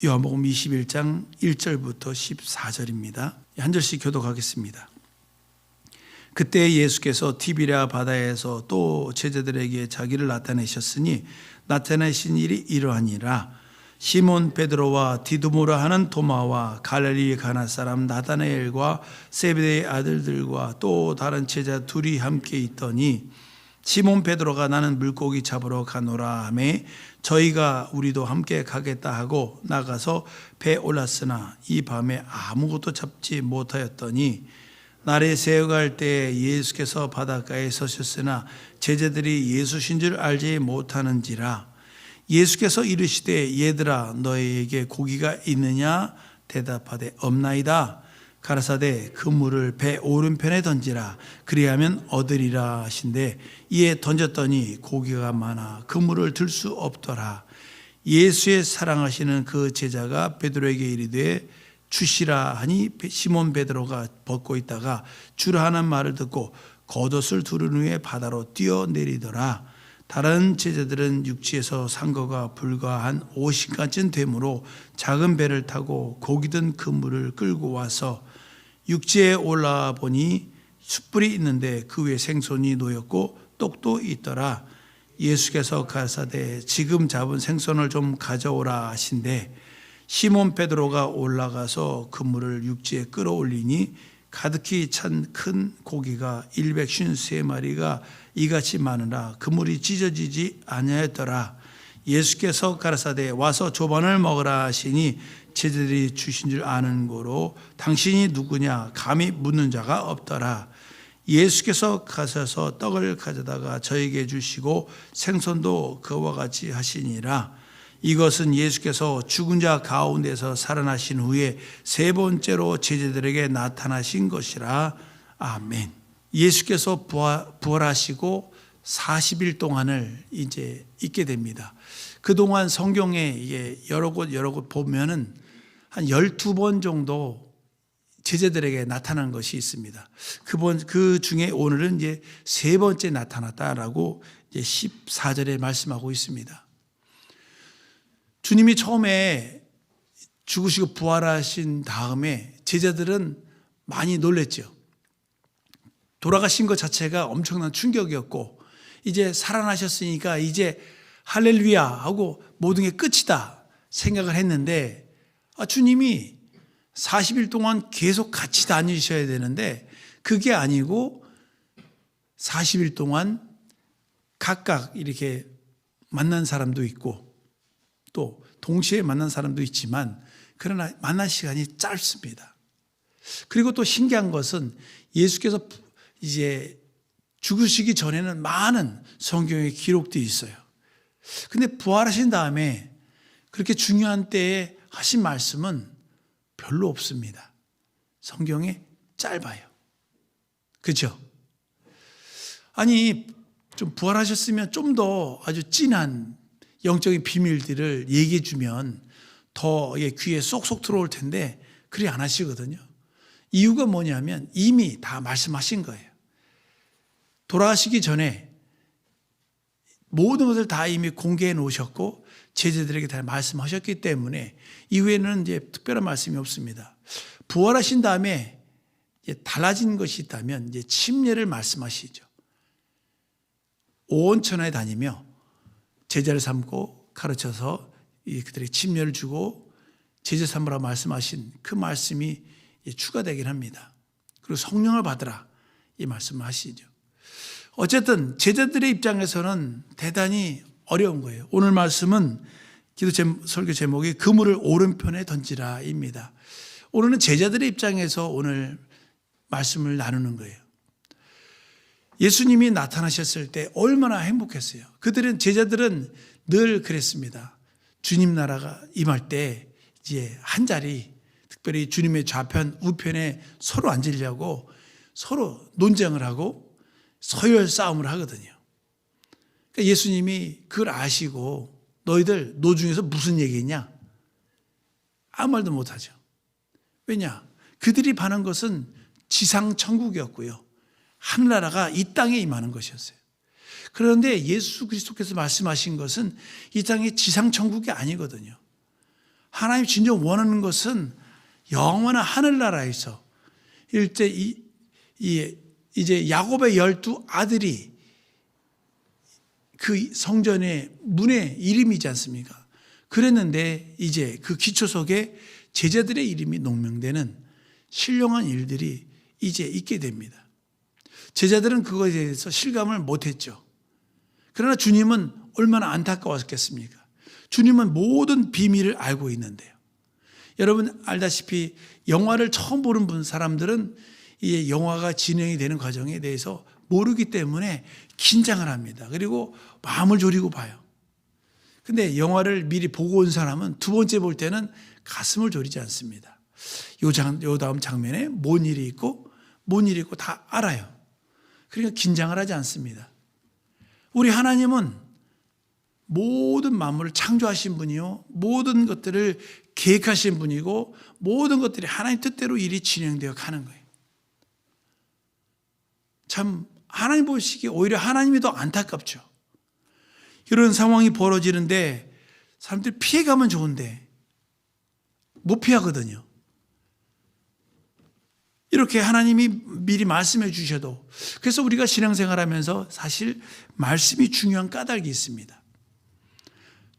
요한복음 21장 1절부터 14절입니다. 한 절씩 교독하겠습니다. 그때 예수께서 티비랴 바다에서 또 제자들에게 자기를 나타내셨으니 나타내신 일이 이러하니라. 시몬 베드로와 디두모라 하는 도마와 갈릴리 가나 사람 나다나엘과 세베대의 아들들과 또 다른 제자 둘이 함께 있더니 시몬 베드로가 나는 물고기 잡으러 가노라 하매 저희가 우리도 함께 가겠다 하고 나가서 배에 올랐으나 이 밤에 아무것도 잡지 못하였더니 날에 새어갈 때에 예수께서 바닷가에 서셨으나 제자들이 예수신 줄 알지 못하는지라. 예수께서 이르시되 얘들아 너희에게 고기가 있느냐 대답하되 없나이다. 가라사대 그물을 배 오른편에 던지라 그리하면 얻으리라 하신대 이에 던졌더니 고기가 많아 그물을 들 수 없더라. 예수의 사랑하시는 그 제자가 베드로에게 이르되 주시라 하니 시몬 베드로가 벗고 있다가 주라 하는 말을 듣고 겉옷을 두른 후에 바다로 뛰어내리더라. 다른 제자들은 육지에서 산 거가 불과 한 50가쯤 되므로 작은 배를 타고 고기 든 그물을 끌고 와서 육지에 올라와 보니 숯불이 있는데 그 위에 생선이 놓였고 떡도 있더라. 예수께서 가라사대 지금 잡은 생선을 좀 가져오라 하신대 시몬 베드로가 올라가서 그물을 육지에 끌어올리니 가득히 찬 큰 고기가 153마리가 이같이 많으나 그물이 찢어지지 아니하였더라. 예수께서 가라사대 와서 조반을 먹으라 하시니 제자들이 주신 줄 아는 고로 당신이 누구냐 감히 묻는 자가 없더라. 예수께서 가셔서 떡을 가져다가 저에게 주시고 생선도 그와 같이 하시니라. 이것은 예수께서 죽은 자 가운데서 살아나신 후에 세 번째로 제자들에게 나타나신 것이라. 아멘. 예수께서 부활하시고 40일 동안을 이제 있게 됩니다. 그동안 성경에 여러 곳 보면은 한 12번 정도 제자들에게 나타난 것이 있습니다. 그 중에 오늘은 이제 세 번째 나타났다라고 이제 14절에 말씀하고 있습니다. 주님이 처음에 죽으시고 부활하신 다음에 제자들은 많이 놀랬죠. 돌아가신 것 자체가 엄청난 충격이었고 이제 살아나셨으니까 이제 할렐루야 하고 모든 게 끝이다 생각을 했는데 주님이 40일 동안 계속 같이 다니셔야 되는데 그게 아니고 40일 동안 각각 이렇게 만난 사람도 있고 또 동시에 만난 사람도 있지만 그러나 만난 시간이 짧습니다. 그리고 또 신기한 것은 예수께서 이제 죽으시기 전에는 많은 성경에 기록되어 있어요. 근데 부활하신 다음에 그렇게 중요한 때에 하신 말씀은 별로 없습니다. 성경에 짧아요. 그렇죠? 아니 좀 부활하셨으면 좀 더 아주 진한 영적인 비밀들을 얘기해 주면 더 귀에 쏙쏙 들어올 텐데 그리 안 하시거든요. 이유가 뭐냐면 이미 다 말씀하신 거예요. 돌아가시기 전에 모든 것을 다 이미 공개해 놓으셨고 제자들에게 다 말씀하셨기 때문에 이후에는 이제 특별한 말씀이 없습니다. 부활하신 다음에 이제 달라진 것이 있다면 이제 침례를 말씀하시죠. 온 천하에 다니며 제자를 삼고 가르쳐서 그들에게 침례를 주고 제자 삼으라 말씀하신 그 말씀이 추가되긴 합니다. 그리고 성령을 받으라 이 말씀을 하시죠. 어쨌든 제자들의 입장에서는 대단히 어려운 거예요. 오늘 말씀은 설교 제목이 그물을 오른편에 던지라입니다. 오늘은 제자들의 입장에서 오늘 말씀을 나누는 거예요. 예수님이 나타나셨을 때 얼마나 행복했어요. 제자들은 늘 그랬습니다. 주님 나라가 임할 때 이제 한 자리 특별히 주님의 좌편 우편에 서로 앉으려고 서로 논쟁을 하고 서열 싸움을 하거든요. 그러니까 예수님이 그걸 아시고 너희들 노중에서 무슨 얘기냐? 아무 말도 못하죠. 왜냐? 그들이 바라는 것은 지상 천국이었고요. 하늘나라가 이 땅에 임하는 것이었어요. 그런데 예수 그리스도께서 말씀하신 것은 이 땅의 지상 천국이 아니거든요. 하나님 진정 원하는 것은 영원한 하늘나라에서 이제 야곱의 12 아들이 그 성전의 문의 이름이지 않습니까? 그랬는데 이제 그 기초 속에 제자들의 이름이 농명되는 신령한 일들이 이제 있게 됩니다. 제자들은 그것에 대해서 실감을 못했죠. 그러나 주님은 얼마나 안타까웠겠습니까? 주님은 모든 비밀을 알고 있는데요. 여러분 알다시피 영화를 처음 보는 사람들은 이 영화가 진행이 되는 과정에 대해서 모르기 때문에 긴장을 합니다. 그리고 마음을 졸이고 봐요. 근데 영화를 미리 보고 온 사람은 두 번째 볼 때는 가슴을 졸이지 않습니다. 요 다음 장면에 뭔 일이 있고 다 알아요. 그러니까 긴장을 하지 않습니다. 우리 하나님은 모든 만물을 창조하신 분이요, 모든 것들을 계획하신 분이고 모든 것들이 하나님 뜻대로 일이 진행되어 가는 거예요. 참 하나님 보시기에 오히려 하나님이 더 안타깝죠. 이런 상황이 벌어지는데 사람들이 피해가면 좋은데 못 피하거든요. 이렇게 하나님이 미리 말씀해 주셔도, 그래서 우리가 신앙생활하면서 사실 말씀이 중요한 까닭이 있습니다.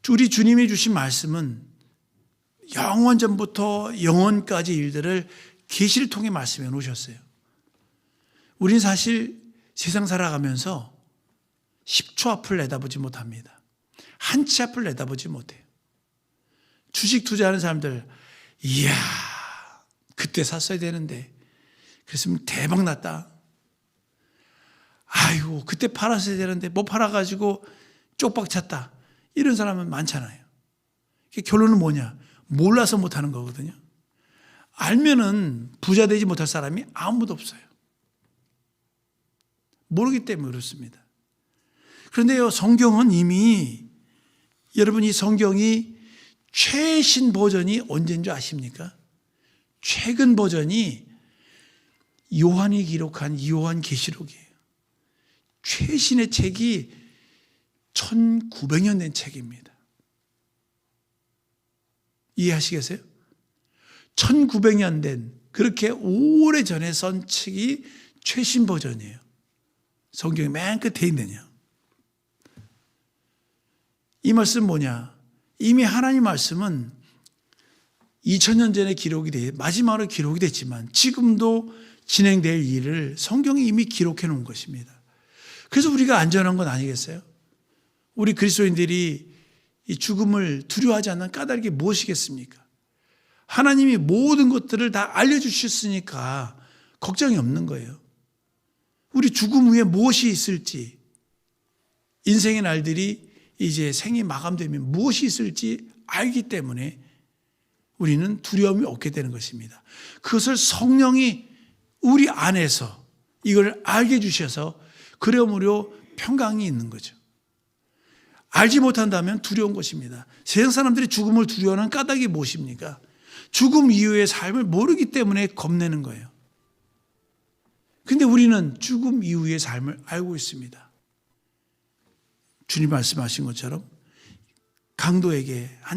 우리 주님이 주신 말씀은 영원 전부터 영원까지 일들을 계시를 통해 말씀해 놓으셨어요. 우린 사실 세상 살아가면서 10초 앞을 내다보지 못합니다. 한 치 앞을 내다보지 못해요. 주식 투자하는 사람들, 이야, 그때 샀어야 되는데 그랬으면 대박 났다. 아이고, 그때 팔았어야 되는데 못 팔아가지고 쪽박 찼다. 이런 사람은 많잖아요. 결론은 뭐냐? 몰라서 못하는 거거든요. 알면은 부자 되지 못할 사람이 아무도 없어요. 모르기 때문에 그렇습니다. 그런데요, 성경은 이미, 여러분 이 성경이 최신 버전이 언제인 줄 아십니까? 최근 버전이 요한이 기록한 요한계시록이에요. 최신의 책이 1900년 된 책입니다. 이해하시겠어요? 1900년 된, 그렇게 오래전에 쓴 책이 최신 버전이에요. 성경이 맨 끝에 있느냐. 이 말씀 뭐냐? 이미 하나님 말씀은 2000년 전에 마지막으로 기록이 됐지만 지금도 진행될 일을 성경이 이미 기록해 놓은 것입니다. 그래서 우리가 안전한 건 아니겠어요? 우리 그리스도인들이 이 죽음을 두려워하지 않는 까닭이 무엇이겠습니까? 하나님이 모든 것들을 다 알려주셨으니까 걱정이 없는 거예요. 우리 죽음 후에 무엇이 있을지, 인생의 날들이 이제 생이 마감되면 무엇이 있을지 알기 때문에 우리는 두려움이 없게 되는 것입니다. 그것을 성령이 우리 안에서 이걸 알게 해주셔서 그러므로 평강이 있는 거죠. 알지 못한다면 두려운 것입니다. 세상 사람들이 죽음을 두려워하는 까닭이 무엇입니까? 죽음 이후의 삶을 모르기 때문에 겁내는 거예요. 근데 우리는 죽음 이후의 삶을 알고 있습니다. 주님 말씀하신 것처럼 한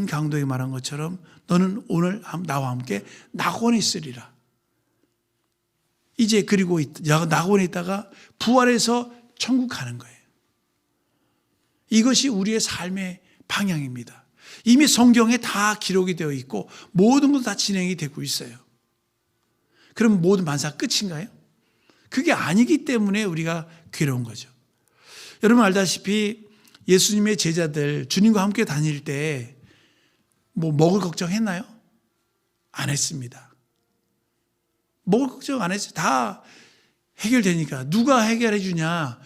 강도에게 말한 것처럼 너는 오늘 나와 함께 낙원에 있으리라. 이제 그리고 낙원에 있다가 부활해서 천국 가는 거예요. 이것이 우리의 삶의 방향입니다. 이미 성경에 다 기록이 되어 있고 모든 것 다 진행이 되고 있어요. 그럼 모든 만사 끝인가요? 그게 아니기 때문에 우리가 괴로운 거죠. 여러분 알다시피 예수님의 제자들 주님과 함께 다닐 때 먹을 걱정했나요? 안 했습니다. 먹을 걱정 안 했어요. 다 해결되니까. 누가 해결해 주냐?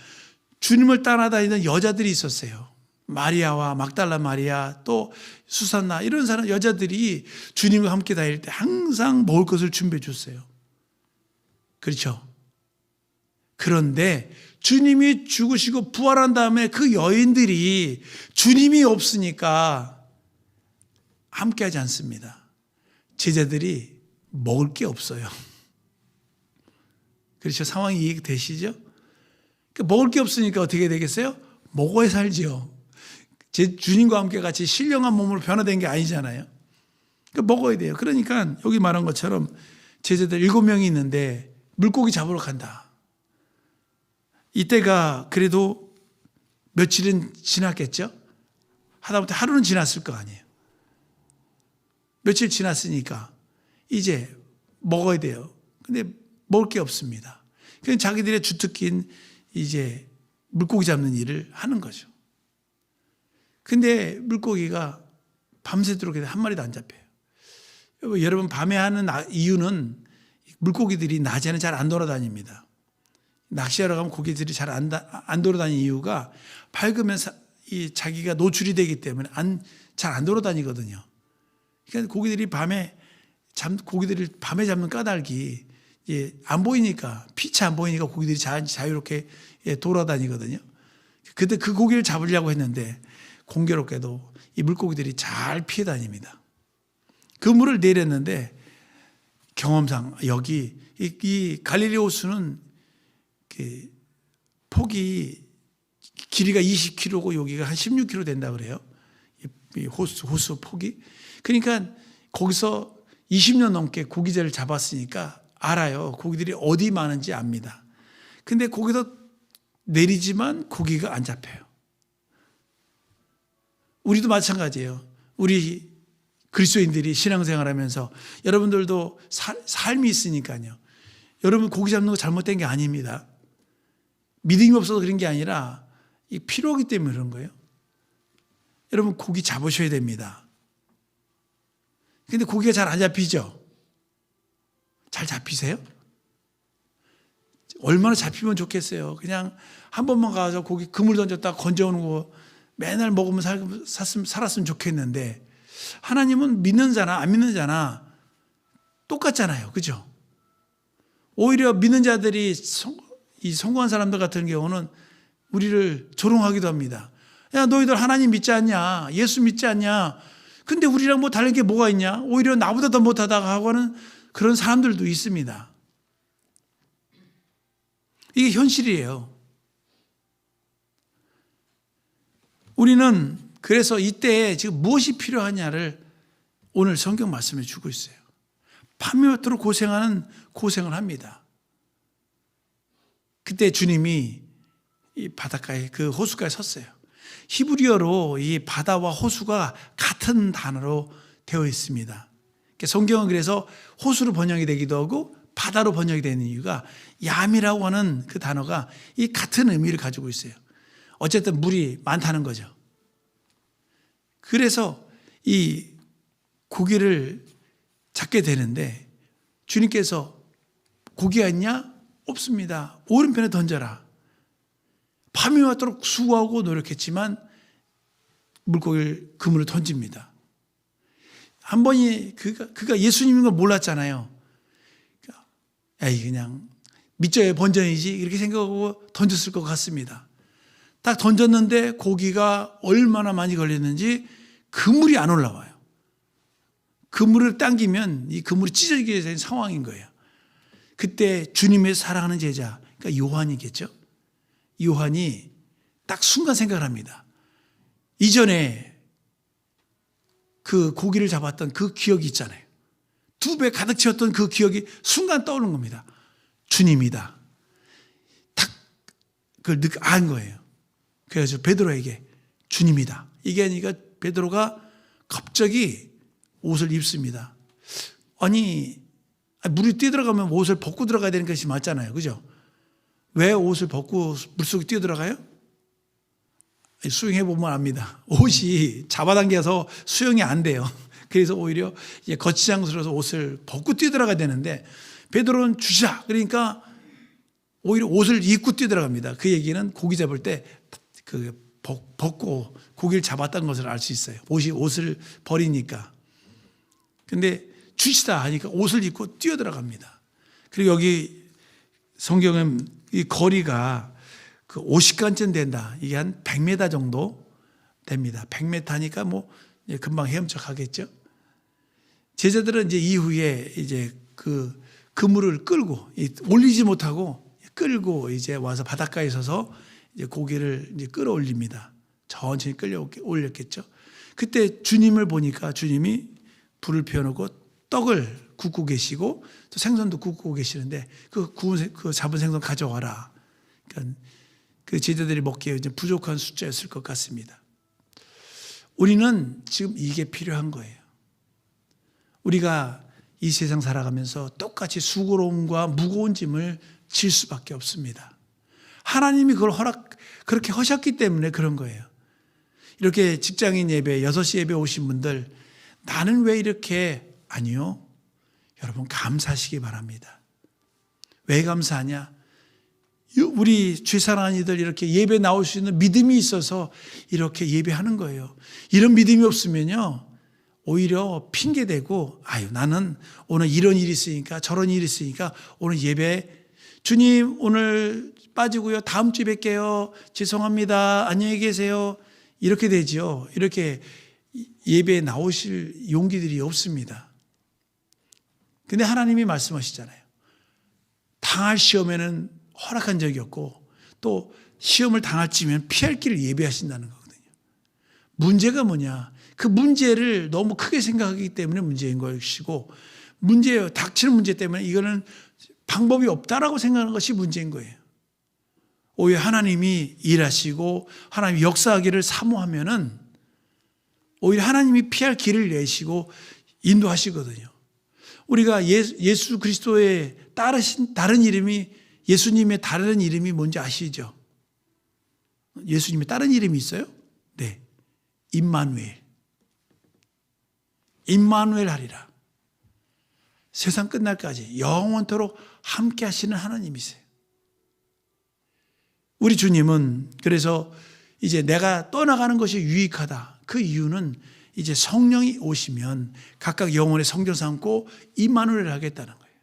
주님을 따라다니는 여자들이 있었어요. 마리아와 막달라 마리아, 또 수산나, 이런 사람 여자들이 주님과 함께 다닐 때 항상 먹을 것을 준비해 줬어요. 그렇죠? 그런데 주님이 죽으시고 부활한 다음에 그 여인들이 주님이 없으니까 함께하지 않습니다. 제자들이 먹을 게 없어요. 그렇죠? 상황이 이해되시죠? 먹을 게 없으니까 어떻게 되겠어요? 먹어야 살지요. 제 주님과 함께 같이 신령한 몸으로 변화된 게 아니잖아요. 그러니까 먹어야 돼요. 그러니까 여기 말한 것처럼 제자들 7명이 있는데 물고기 잡으러 간다. 이때가 그래도 며칠은 지났겠죠? 하다못해 하루는 지났을 거 아니에요. 며칠 지났으니까 이제 먹어야 돼요. 근데 먹을 게 없습니다. 그냥 자기들의 주특기인 이제 물고기 잡는 일을 하는 거죠. 근데 물고기가 밤새도록 한 마리도 안 잡혀요. 여러분, 밤에 하는 이유는 물고기들이 낮에는 잘 안 돌아다닙니다. 낚시하러 가면 고기들이 잘 안 돌아다니는 이유가 밝으면 자기가 노출이 되기 때문에 잘 안 돌아다니거든요. 그러니까 고기들이 밤에 잡는 까닭이 안 보이니까, 빛이 안 보이니까 고기들이 자유롭게 돌아다니거든요. 그때 그 고기를 잡으려고 했는데 공교롭게도 이 물고기들이 잘 피해 다닙니다. 그물을 내렸는데 경험상 여기 이 갈릴리 호수는 폭이 길이가 20km고 여기가 한 16km 된다 그래요. 이 호수 폭이. 그러니까 거기서 20년 넘게 고기들을 잡았으니까 알아요. 고기들이 어디 많은지 압니다. 근데 거기서 내리지만 고기가 안 잡혀요. 우리도 마찬가지예요. 우리 그리스도인들이 신앙생활하면서 여러분들도 삶이 있으니까요. 여러분 고기 잡는 거 잘못된 게 아닙니다. 믿음이 없어서 그런 게 아니라 이 필요하기 때문에 그런 거예요. 여러분 고기 잡으셔야 됩니다. 근데 고기가 잘 안 잡히죠? 잘 잡히세요? 얼마나 잡히면 좋겠어요. 그냥 한 번만 가서 고기 그물 던졌다 건져오는 거 맨날 먹으면 살았으면 좋겠는데, 하나님은 믿는 자나 안 믿는 자나 똑같잖아요. 그죠? 오히려 믿는 자들이 이 성공한 사람들 같은 경우는 우리를 조롱하기도 합니다. 야, 너희들 하나님 믿지 않냐? 예수 믿지 않냐? 근데 우리랑 뭐 다른 게 뭐가 있냐? 오히려 나보다 더 못하다가 하고 하는 그런 사람들도 있습니다. 이게 현실이에요. 우리는 그래서 이때 지금 무엇이 필요하냐를 오늘 성경 말씀에 주고 있어요. 밤낮으로 고생을 합니다. 그때 주님이 이 바닷가에 그 호수가에 섰어요. 히브리어로 이 바다와 호수가 같은 단어로 되어 있습니다. 성경은 그래서 호수로 번역이 되기도 하고 바다로 번역이 되는 이유가 얌이라고 하는 그 단어가 이 같은 의미를 가지고 있어요. 어쨌든 물이 많다는 거죠. 그래서 이 고기를 잡게 되는데 주님께서 고기가 있냐? 없습니다. 오른편에 던져라. 밤이 왔도록 수고하고 노력했지만 그물을 던집니다. 한 번이 그가 예수님인 걸 몰랐잖아요. 에이, 그냥 밑져야 번전이지 이렇게 생각하고 던졌을 것 같습니다. 딱 던졌는데 고기가 얼마나 많이 걸렸는지 그물이 안 올라와요. 그물을 당기면 이 그물이 찢어지게 된 상황인 거예요. 그때 주님의 사랑하는 제자, 그러니까 요한이겠죠. 요한이 딱 순간 생각을 합니다. 이전에 그 고기를 잡았던 그 기억이 있잖아요. 2배 가득 채웠던 그 기억이 순간 떠오르는 겁니다. 주님이다. 딱 그걸 안 거예요. 그래서 베드로에게 주님이다. 이게 아니니까 베드로가 갑자기 옷을 입습니다. 아니, 물이 뛰어들어가면 옷을 벗고 들어가야 되는 것이 맞잖아요. 그죠? 왜 옷을 벗고 물속에 뛰어들어가요? 수영해보면 압니다. 옷이 잡아당겨서 수영이 안 돼요. 그래서 오히려 거치장스러워서 옷을 벗고 뛰어들어가야 되는데 베드로는 주시라. 그러니까 오히려 옷을 입고 뛰어들어갑니다. 그 얘기는 고기 잡을 때 벗고 고기를 잡았다는 것을 알 수 있어요. 옷을 버리니까. 근데 주시다 하니까 옷을 입고 뛰어들어갑니다. 그리고 여기 성경은 이 거리가 그 50간쯤 된다. 이게 한 100m 정도 됩니다. 100m니까 뭐 금방 헤엄쳐 가겠죠. 제자들은 이제 이후에 이제 그 그물을 끌고 올리지 못하고 끌고 이제 와서 바닷가에 서서 이제 고기를 이제 끌어올립니다. 천천히 끌어 올렸겠죠. 그때 주님을 보니까 주님이 불을 피워놓고 떡을 굽고 계시고 또 생선도 굽고 계시는데 그 잡은 생선 가져와라. 그러니까 그 제자들이 먹기에 이제 부족한 숫자였을 것 같습니다. 우리는 지금 이게 필요한 거예요. 우리가 이 세상 살아가면서 똑같이 수고로움과 무거운 짐을 질 수밖에 없습니다. 하나님이 그걸 그렇게 하셨기 때문에 그런 거예요. 이렇게 직장인 예배, 6시 예배 오신 분들, 나는 왜 이렇게, 아니요. 여러분 감사하시기 바랍니다. 왜 감사하냐? 우리 죄사랑하는 이들 이렇게 예배 나올 수 있는 믿음이 있어서 이렇게 예배하는 거예요. 이런 믿음이 없으면요, 오히려 핑계대고, 나는 오늘 이런 일이 있으니까 저런 일이 있으니까 오늘 예배, 주님 오늘 빠지고요, 다음 주에 뵐게요, 죄송합니다, 안녕히 계세요, 이렇게 되죠. 이렇게 예배에 나오실 용기들이 없습니다. 근데 하나님이 말씀하시잖아요. 당할 시험에는 허락한 적이 없고 또 시험을 당할 찌면 피할 길을 예배하신다는 거거든요. 문제가 뭐냐? 그 문제를 너무 크게 생각하기 때문에 문제인 것이고, 닥치는 문제 때문에 이거는 방법이 없다라고 생각하는 것이 문제인 거예요. 오히려 하나님이 일하시고 하나님이 역사하기를 사모하면은 오히려 하나님이 피할 길을 내시고 인도하시거든요. 우리가 예수 그리스도의 다른 이름이, 예수님의 다른 이름이 뭔지 아시죠? 예수님의 다른 이름이 있어요? 네. 임마누엘 하리라. 세상 끝날까지 영원토록 함께 하시는 하나님이세요. 우리 주님은 그래서 이제 내가 떠나가는 것이 유익하다. 그 이유는 이제 성령이 오시면 각각 영혼의 성전 삼고 임마누엘을 하겠다는 거예요.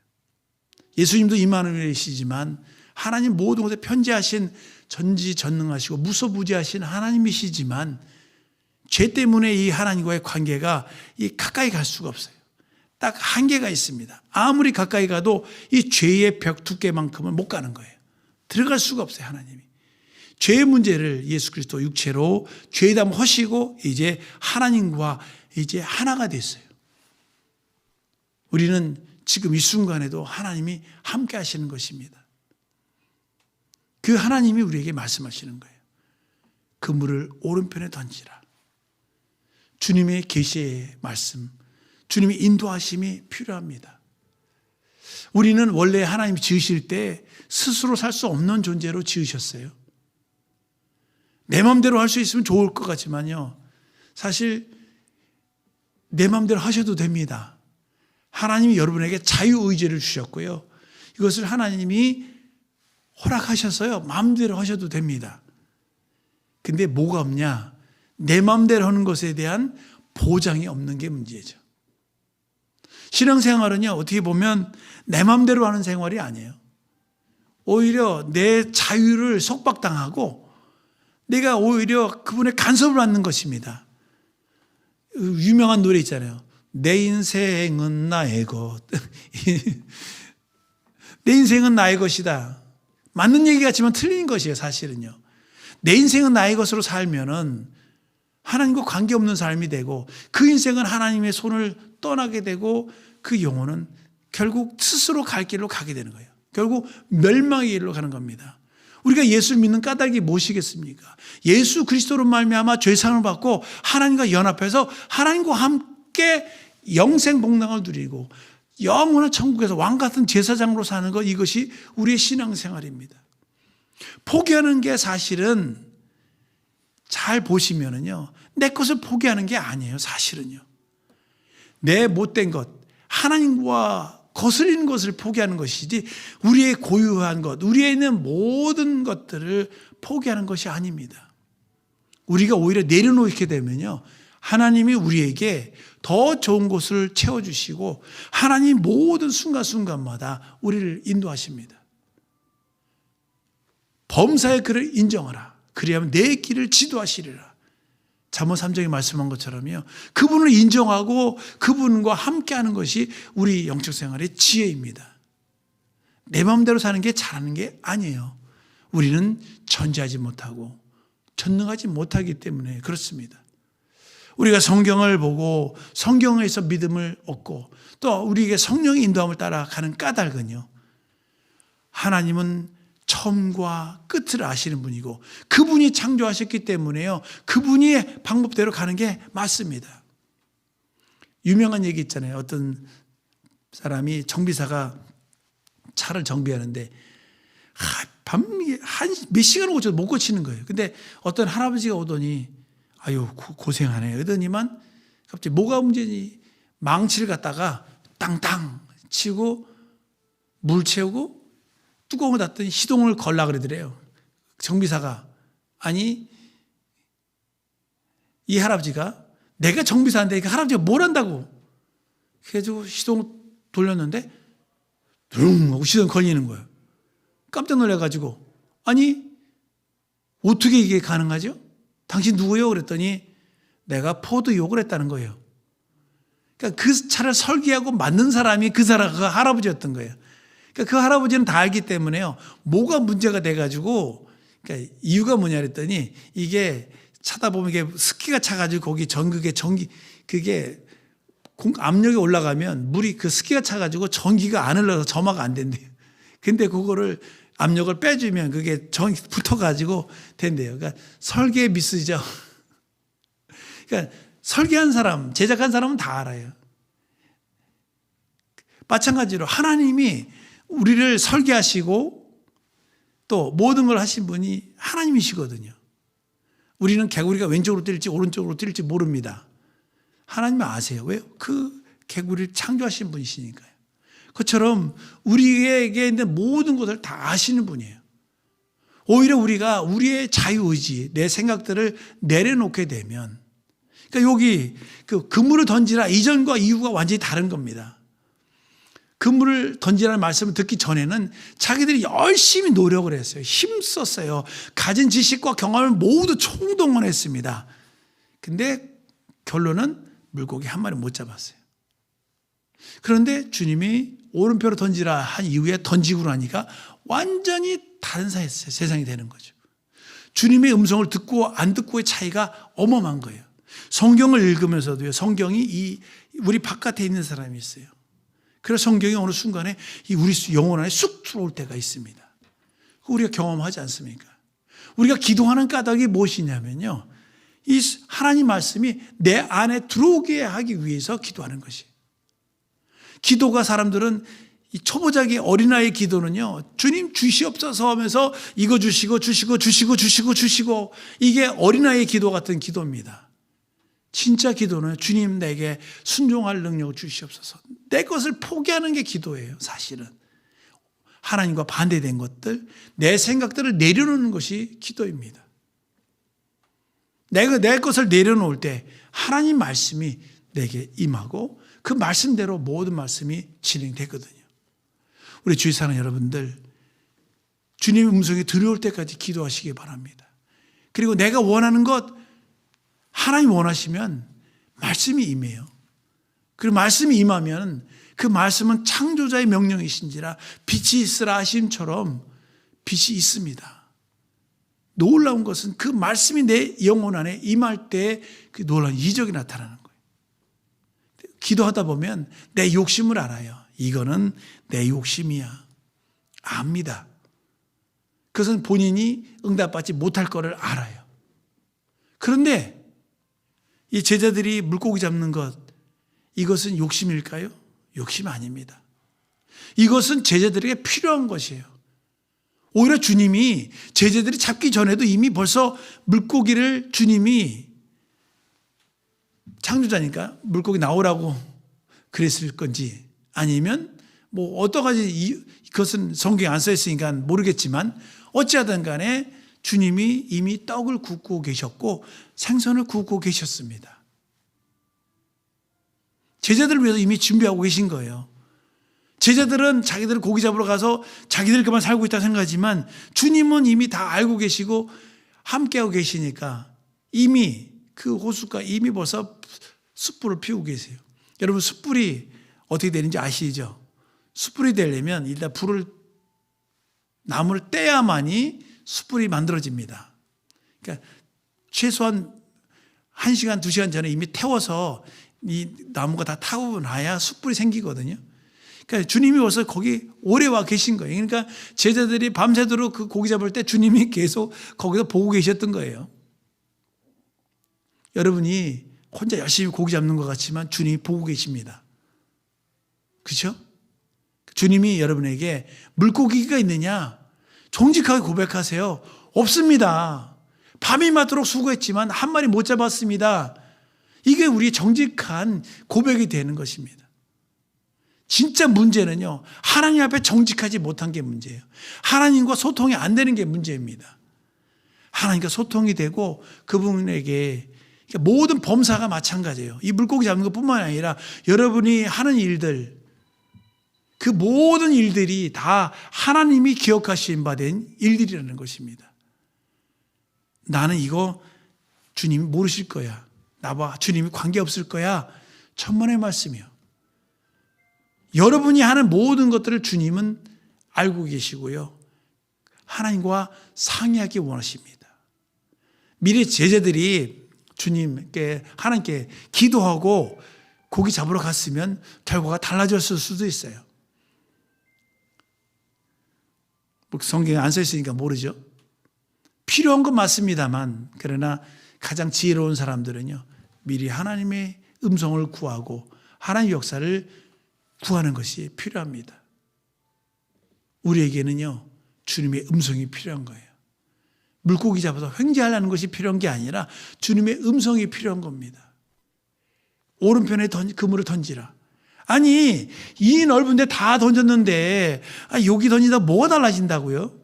예수님도 임마누엘이시지만 하나님 모든 것에 편재하신 전지전능하시고 무소부재하신 하나님이시지만 죄 때문에 이 하나님과의 관계가 가까이 갈 수가 없어요. 딱 한계가 있습니다. 아무리 가까이 가도 이 죄의 벽 두께만큼은 못 가는 거예요. 들어갈 수가 없어요, 하나님이. 죄의 문제를 예수 그리스도 육체로 죄담 하시고 이제 하나님과 이제 하나가 됐어요. 우리는 지금 이 순간에도 하나님이 함께 하시는 것입니다. 그 하나님이 우리에게 말씀하시는 거예요. 그물을 오른편에 던지라. 주님의 계시의 말씀, 주님의 인도하심이 필요합니다. 우리는 원래 하나님이 지으실 때 스스로 살 수 없는 존재로 지으셨어요. 내 마음대로 할 수 있으면 좋을 것 같지만요, 사실 내 마음대로 하셔도 됩니다. 하나님이 여러분에게 자유의지를 주셨고요, 이것을 하나님이 허락하셔서요 마음대로 하셔도 됩니다. 근데 뭐가 없냐? 내 마음대로 하는 것에 대한 보장이 없는 게 문제죠. 신앙생활은요, 어떻게 보면 내 마음대로 하는 생활이 아니에요. 오히려 내 자유를 속박당하고 내가 오히려 그분의 간섭을 받는 것입니다. 유명한 노래 있잖아요. 내 인생은 나의 것. 내 인생은 나의 것이다. 맞는 얘기 같지만 틀린 것이에요, 사실은요. 내 인생은 나의 것으로 살면은 하나님과 관계없는 삶이 되고, 그 인생은 하나님의 손을 떠나게 되고, 그 영혼은 결국 스스로 갈 길로 가게 되는 거예요. 결국 멸망의 길로 가는 겁니다. 우리가 예수를 믿는 까닭이 무엇이겠습니까? 예수 그리스도로 말미암아 죄사함을 받고 하나님과 연합해서 하나님과 함께 영생복락을 누리고 영원한 천국에서 왕같은 제사장으로 사는 것, 이것이 우리의 신앙생활입니다. 포기하는 게 사실은 잘 보시면은요, 내 것을 포기하는 게 아니에요. 사실은요, 내 못된 것, 하나님과 거스리는 것을 포기하는 것이지 우리의 고유한 것, 우리에 있는 모든 것들을 포기하는 것이 아닙니다. 우리가 오히려 내려놓게 되면요, 하나님이 우리에게 더 좋은 것을 채워주시고 하나님 모든 순간순간마다 우리를 인도하십니다. 범사의 그를 인정하라. 그리하면 내 길을 지도하시리라. 잠언 3장에 말씀한 것처럼요, 그분을 인정하고 그분과 함께하는 것이 우리 영적 생활의 지혜입니다. 내 마음대로 사는 게 잘하는 게 아니에요. 우리는 전지하지 못하고 전능하지 못하기 때문에 그렇습니다. 우리가 성경을 보고 성경에서 믿음을 얻고 또 우리에게 성령의 인도함을 따라가는 까닭은요, 하나님은 처음과 끝을 아시는 분이고 그분이 창조하셨기 때문에요, 그분이 방법대로 가는 게 맞습니다. 유명한 얘기 있잖아요. 어떤 사람이 정비사가 차를 정비하는데 밤 한 몇 시간을 고쳐도 못 고치는 거예요. 근데 어떤 할아버지가 오더니 아유 고생하네 이러더니만 갑자기 뭐가 문제니 망치를 갖다가 땅땅 치고 물 채우고 뚜껑을 닫더니 시동을 걸라 그러더래요. 정비사가. 아니 이 할아버지가 내가 정비사인데 그 할아버지가 뭘 한다고. 그래가지고 시동 돌렸는데 둥 하고 시동 걸리는 거예요. 깜짝 놀라가지고 아니 어떻게 이게 가능하죠? 당신 누구요? 그랬더니 내가 포드 욕을 했다는 거예요. 그러니까 그 차를 설계하고 만든 사람이 그 할아버지였던 거예요. 그러니까 그 할아버지는 다 알기 때문에요. 뭐가 문제가 돼가지고, 그러니까 이유가 뭐냐 그랬더니 이게 차다 보면 이게 습기가 차가지고 거기 그게 압력이 올라가면 물이 그 습기가 차가지고 전기가 안 흘러서 점화가 안 된대요. 근데 그거를 압력을 빼주면 그게 전기 붙어가지고 된대요. 그러니까 설계 미스죠. 그러니까 설계한 사람, 제작한 사람은 다 알아요. 마찬가지로 하나님이 우리를 설계하시고 또 모든 걸 하신 분이 하나님이시거든요. 우리는 개구리가 왼쪽으로 뛸지 오른쪽으로 뛸지 모릅니다. 하나님은 아세요. 왜요? 그 개구리를 창조하신 분이시니까요. 그처럼 우리에게 있는 모든 것을 다 아시는 분이에요. 오히려 우리가 우리의 자유의지, 내 생각들을 내려놓게 되면, 그러니까 여기 그 그물을 던지라 이전과 이후가 완전히 다른 겁니다. 그물을 던지라는 말씀을 듣기 전에는 자기들이 열심히 노력을 했어요. 힘썼어요. 가진 지식과 경험을 모두 총동원했습니다. 근데 결론은 물고기 한 마리 못 잡았어요. 그런데 주님이 오른표로 던지라 한 이후에 던지고 나니까 완전히 다른 세상이 되는 거죠. 주님의 음성을 듣고 안 듣고의 차이가 어마어마한 거예요. 성경을 읽으면서도요, 성경이 우리 바깥에 있는 사람이 있어요. 그래서 성경이 어느 순간에 우리 영혼 안에 쑥 들어올 때가 있습니다. 우리가 경험하지 않습니까? 우리가 기도하는 까닭이 무엇이냐면요, 이 하나님 말씀이 내 안에 들어오게 하기 위해서 기도하는 것이. 기도가 사람들은 이 초보자기 어린아이 기도는요, 주님 주시옵소서 하면서 이거 주시고 이게 어린아이의 기도 같은 기도입니다. 진짜 기도는 주님 내게 순종할 능력을 주시옵소서. 내 것을 포기하는 게 기도예요. 사실은 하나님과 반대된 것들, 내 생각들을 내려놓는 것이 기도입니다. 내가 내 것을 내려놓을 때 하나님 말씀이 내게 임하고 그 말씀대로 모든 말씀이 진행되거든요. 우리 주위 사는 여러분들, 주님의 음성이 들어올 때까지 기도하시기 바랍니다. 그리고 내가 원하는 것, 하나님 원하시면 말씀이 임해요. 그리고 말씀이 임하면 그 말씀은 창조자의 명령이신지라 빛이 있으라 하심처럼 빛이 있습니다. 놀라운 것은 그 말씀이 내 영혼 안에 임할 때 그 놀라운 이적이 나타나는 거예요. 기도하다 보면 내 욕심을 알아요. 이거는 내 욕심이야. 압니다. 그것은 본인이 응답받지 못할 거를 알아요. 그런데 이 제자들이 물고기 잡는 것, 이것은 욕심일까요? 욕심 아닙니다. 이것은 제자들에게 필요한 것이에요. 오히려 주님이 제자들이 잡기 전에도 이미 벌써 물고기를 주님이 창조자니까 물고기 나오라고 그랬을 건지, 아니면 뭐 어떤 가지 그것은 성경에 안 써 있으니까 모르겠지만 어찌하든 간에 주님이 이미 떡을 굽고 계셨고 생선을 굽고 계셨습니다. 제자들을 위해서 이미 준비하고 계신 거예요. 제자들은 자기들 고기 잡으러 가서 자기들 그만 살고 있다 생각하지만 주님은 이미 다 알고 계시고 함께하고 계시니까 이미 그 호숫가 이미 벌써 숯불을 피우고 계세요. 여러분, 숯불이 어떻게 되는지 아시죠? 숯불이 되려면 일단 나무를 떼야만이 숯불이 만들어집니다. 그러니까 최소한 1시간, 2시간 전에 이미 태워서 이 나무가 다 타고 나야 숯불이 생기거든요. 그러니까 주님이 벌써 거기 오래 와 계신 거예요. 그러니까 제자들이 밤새도록 그 고기 잡을 때 주님이 계속 거기서 보고 계셨던 거예요. 여러분이 혼자 열심히 고기 잡는 것 같지만 주님이 보고 계십니다. 그렇죠? 주님이 여러분에게 물고기가 있느냐? 정직하게 고백하세요. 없습니다. 밤이 맞도록 수고했지만 한 마리 못 잡았습니다. 이게 우리의 정직한 고백이 되는 것입니다. 진짜 문제는요, 하나님 앞에 정직하지 못한 게 문제예요. 하나님과 소통이 안 되는 게 문제입니다. 하나님과 소통이 되고 그분에게 모든 범사가 마찬가지예요. 이 물고기 잡는 것뿐만 아니라 여러분이 하는 일들, 그 모든 일들이 다 하나님이 기억하신 바 된 일들이라는 것입니다. 나는 이거 주님이 모르실 거야. 나와 주님이 관계없을 거야. 천만의 말씀이요. 여러분이 하는 모든 것들을 주님은 알고 계시고요. 하나님과 상의하기 원하십니다. 미래 제자들이 주님께, 하나님께 기도하고 고기 잡으러 갔으면 결과가 달라졌을 수도 있어요. 성경에 안 써 있으니까 모르죠. 필요한 건 맞습니다만, 그러나 가장 지혜로운 사람들은요, 미리 하나님의 음성을 구하고 하나님의 역사를 구하는 것이 필요합니다. 우리에게는요, 주님의 음성이 필요한 거예요. 물고기 잡아서 횡재하려는 것이 필요한 게 아니라 주님의 음성이 필요한 겁니다. 오른편에 그물을 던지라. 아니, 이 넓은 데 다 던졌는데 여기 던지다 뭐가 달라진다고요?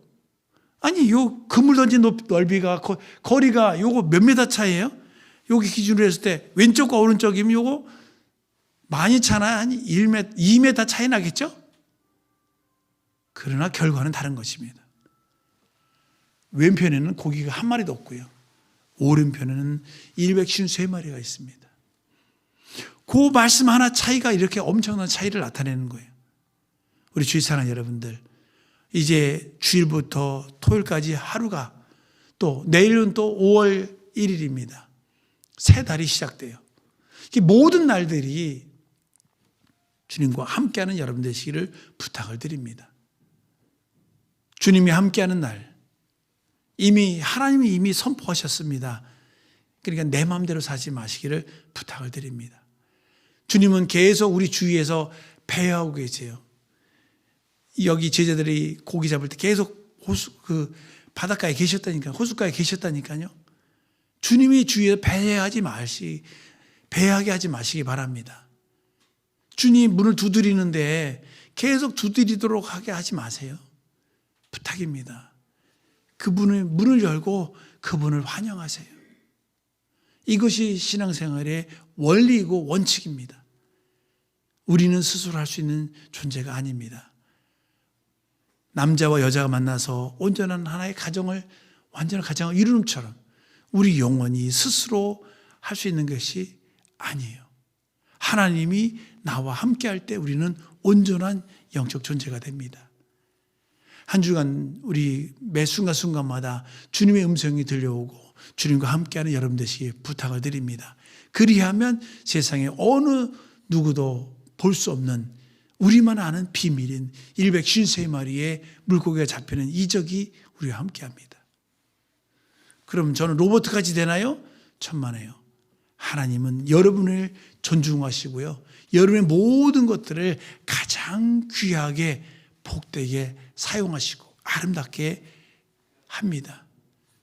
아니, 요 그물 던진 넓이가 거리가 요거 몇 미터 차이예요? 여기 기준으로 했을 때 왼쪽과 오른쪽이면 요거 많이 차나 한 1m, 2m 차이 나겠죠? 그러나 결과는 다른 것입니다. 왼편에는 고기가 한 마리도 없고요. 오른편에는 153마리가 있습니다. 그 말씀 하나 차이가 이렇게 엄청난 차이를 나타내는 거예요. 우리 주의 사랑하는 여러분들, 이제 주일부터 토요일까지 하루가, 또 내일은 또 5월 1일입니다. 새 달이 시작돼요. 모든 날들이 주님과 함께하는 여러분 되시기를 부탁을 드립니다. 주님이 함께하는 날, 하나님이 이미 선포하셨습니다. 그러니까 내 마음대로 사지 마시기를 부탁을 드립니다. 주님은 계속 우리 주위에서 배회하고 계세요. 여기 제자들이 고기 잡을 때 계속 바닷가에 계셨다니까요. 호숫가에 계셨다니까요. 주님이 주위에서 배회하게 하지 마시기 바랍니다. 주님 문을 두드리는데 계속 두드리도록 하게 하지 마세요. 부탁입니다. 그분의 문을 열고 그분을 환영하세요. 이것이 신앙생활의 원리이고 원칙입니다. 우리는 스스로 할 수 있는 존재가 아닙니다. 남자와 여자가 만나서 온전한 하나의 완전한 가정을 이루는처럼 우리 영혼이 스스로 할 수 있는 것이 아니에요. 하나님이 나와 함께 할 때 우리는 온전한 영적 존재가 됩니다. 한 주간 우리 매 순간순간마다 주님의 음성이 들려오고 주님과 함께하는 여러분 되시기 부탁을 드립니다. 그리하면 세상에 어느 누구도 볼 수 없는 우리만 아는 비밀인 153마리의 물고기가 잡히는 이적이 우리와 함께합니다. 그럼 저는 로봇까지 되나요? 천만에요. 하나님은 여러분을 존중하시고요. 여러분의 모든 것들을 가장 귀하게 복되게 사용하시고 아름답게 합니다.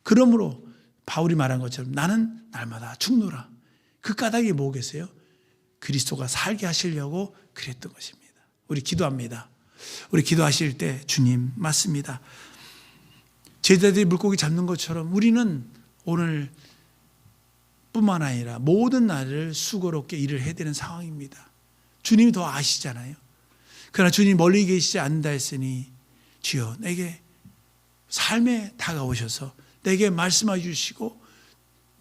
그러므로 바울이 말한 것처럼 나는 날마다 죽노라. 그 까닭이 뭐겠어요? 그리스도가 살게 하시려고 그랬던 것입니다. 우리 기도합니다. 우리 기도하실 때 주님 맞습니다. 제자들이 물고기 잡는 것처럼 우리는 오늘 뿐만 아니라 모든 날을 수고롭게 일을 해야 되는 상황입니다. 주님이 더 아시잖아요. 그러나 주님 멀리 계시지 않는다 했으니 주여 내게 삶에 다가오셔서 내게 말씀해 주시고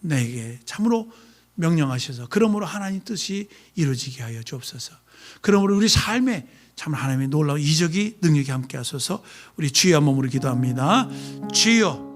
내게 참으로 명령하셔서 그러므로 하나님 뜻이 이루어지게 하여 주옵소서. 그러므로 우리 삶에 참 하나님의 놀라운 이적이 능력이 함께 하소서. 우리 주여 몸으로 기도합니다. 주여